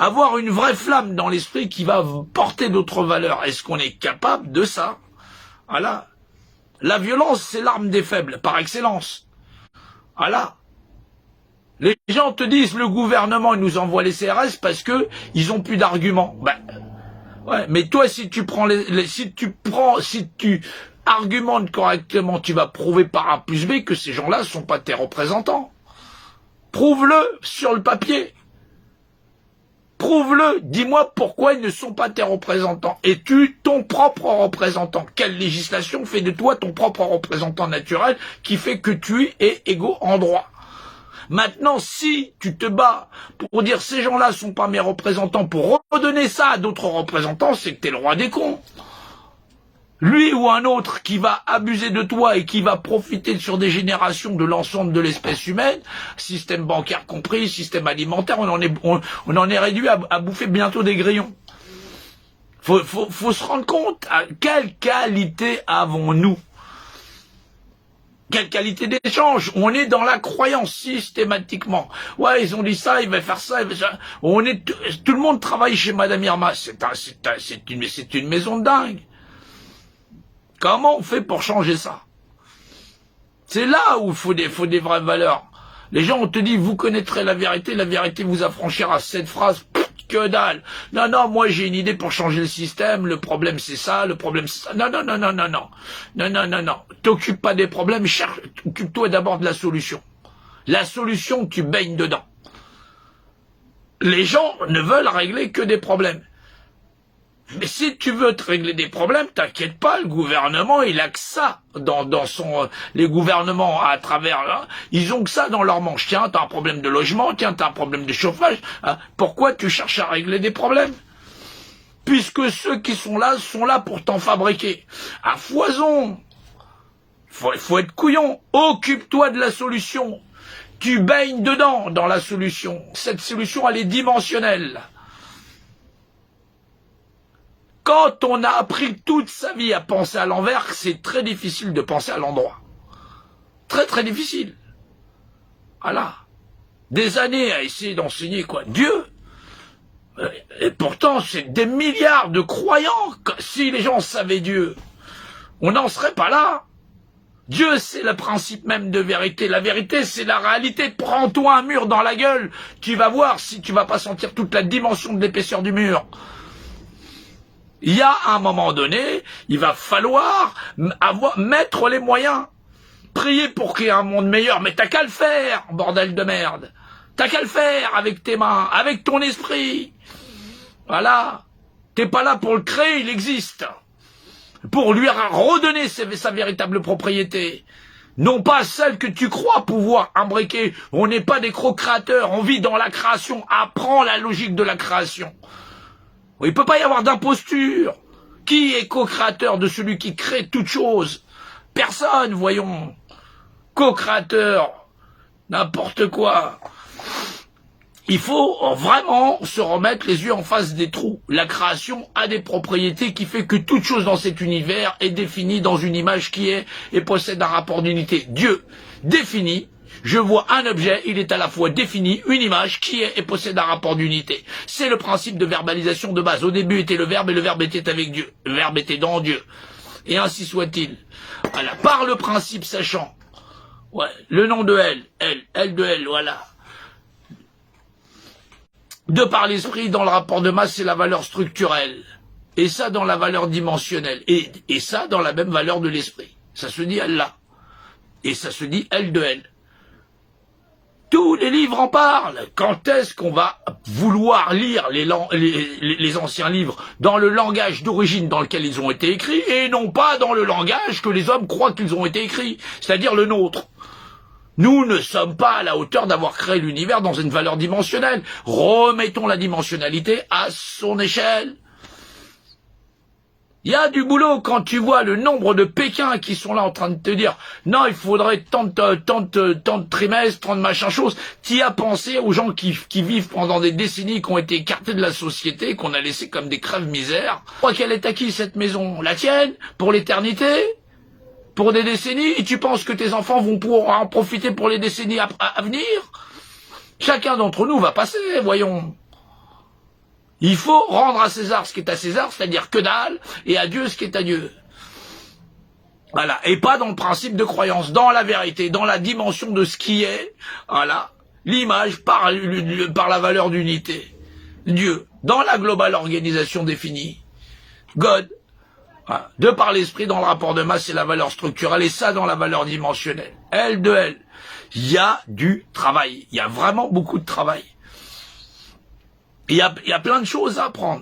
avoir une vraie flamme dans l'esprit qui va porter d'autres valeurs. Est-ce qu'on est capable de ça? Voilà. La violence, c'est l'arme des faibles, par excellence. Voilà. Les gens te disent, le gouvernement, il nous envoie les CRS parce que ils ont plus d'arguments. Ben, ouais, mais toi, si tu argumentes correctement, tu vas prouver par A plus B que ces gens-là ne sont pas tes représentants. Prouve-le sur le papier. Prouve-le, dis-moi pourquoi ils ne sont pas tes représentants. Es-tu ton propre représentant? Quelle législation fait de toi ton propre représentant naturel qui fait que tu es égaux en droit? Maintenant, si tu te bats pour dire ces gens-là sont pas mes représentants, pour redonner ça à d'autres représentants, c'est que t'es le roi des cons. Lui ou un autre qui va abuser de toi et qui va profiter sur des générations de l'ensemble de l'espèce humaine, système bancaire compris, système alimentaire, on en est réduit à bouffer bientôt des grillons. Faut se rendre compte, quelle qualité avons-nous? Quelle qualité d'échange? On est dans la croyance systématiquement. Ouais, ils ont dit ça, il va faire ça, il va faire ça. Tout le monde travaille chez Madame Irma. C'est une maison de dingue. Comment on fait pour changer ça? C'est là où il faut des vraies valeurs. Les gens, on te dit, vous connaîtrez la vérité vous affranchira. Cette phrase, que dalle. Non, non, moi j'ai une idée pour changer le système, le problème c'est ça, le problème c'est ça. Non, non, non, non, non, non. Non, non, non, non. T'occupes pas des problèmes, occupe-toi d'abord de la solution. La solution, tu baignes dedans. Les gens ne veulent régler que des problèmes. Mais si tu veux te régler des problèmes, t'inquiète pas, le gouvernement, il a que ça les gouvernements à travers là, ils ont que ça dans leur manche. Tiens, t'as un problème de logement, tiens, t'as un problème de chauffage. Hein, pourquoi tu cherches à régler des problèmes? Puisque ceux qui sont là pour t'en fabriquer. À foison. Faut être couillon. Occupe-toi de la solution. Tu baignes dedans, dans la solution. Cette solution, elle est dimensionnelle. Quand on a appris toute sa vie à penser à l'envers, c'est très difficile de penser à l'endroit. Très très difficile. Voilà. Des années à essayer d'enseigner quoi? Dieu. Et pourtant, c'est des milliards de croyants. Si les gens savaient Dieu, on n'en serait pas là. Dieu, c'est le principe même de vérité. La vérité, c'est la réalité. Prends-toi un mur dans la gueule. Tu vas voir si tu vas pas sentir toute la dimension de l'épaisseur du mur. Il y a un moment donné, il va falloir mettre les moyens. Prier pour qu'il y ait un monde meilleur, mais t'as qu'à le faire, bordel de merde. T'as qu'à le faire avec tes mains, avec ton esprit. Voilà. T'es pas là pour le créer, il existe. Pour lui redonner sa véritable propriété. Non pas celle que tu crois pouvoir imbriquer. On n'est pas des co-créateurs, on vit dans la création. Apprends la logique de la création. Il ne peut pas y avoir d'imposture. Qui est co-créateur de celui qui crée toute chose? Personne, voyons. Co-créateur, n'importe quoi. Il faut vraiment se remettre les yeux en face des trous. La création a des propriétés qui fait que toute chose dans cet univers est définie dans une image qui est et possède un rapport d'unité. Dieu définit. Je vois un objet, il est à la fois défini, une image qui est et possède un rapport d'unité. C'est le principe de verbalisation de base. Au début était le Verbe et le Verbe était avec Dieu. Le Verbe était dans Dieu. Et ainsi soit-il. Voilà. Par le principe sachant, ouais, le nom de elle de elle, voilà. De par l'esprit, dans le rapport de masse, c'est la valeur structurelle. Et ça dans la valeur dimensionnelle. Et ça dans la même valeur de l'esprit. Ça se dit Allah. Et ça se dit elle de elle. Tous les livres en parlent. Quand est-ce qu'on va vouloir lire les anciens livres dans le langage d'origine dans lequel ils ont été écrits et non pas dans le langage que les hommes croient qu'ils ont été écrits, c'est-à-dire le nôtre? Nous ne sommes pas à la hauteur d'avoir créé l'univers dans une valeur dimensionnelle. Remettons la dimensionnalité à son échelle. Il y a du boulot quand tu vois le nombre de Pékins qui sont là en train de te dire non, il faudrait tant de trimestres, tant de machin chose. T'y as pensé aux gens qui vivent pendant des décennies, qui ont été écartés de la société, qu'on a laissés comme des crèves-misères. Toi, qu'elle est à qui cette maison? La tienne? Pour l'éternité? Pour des décennies? Et tu penses que tes enfants vont pouvoir en profiter pour les décennies à venir? Chacun d'entre nous va passer, voyons. Il faut rendre à César ce qui est à César, c'est-à-dire que dalle, et à Dieu ce qui est à Dieu. Voilà, et pas dans le principe de croyance, dans la vérité, dans la dimension de ce qui est, voilà, l'image par la valeur d'unité. Dieu, dans la globale organisation définie, God, voilà, de par l'esprit dans le rapport de masse et la valeur structurelle, et ça dans la valeur dimensionnelle. L de L. Il y a du travail, il y a vraiment beaucoup de travail. Il y a plein de choses à apprendre.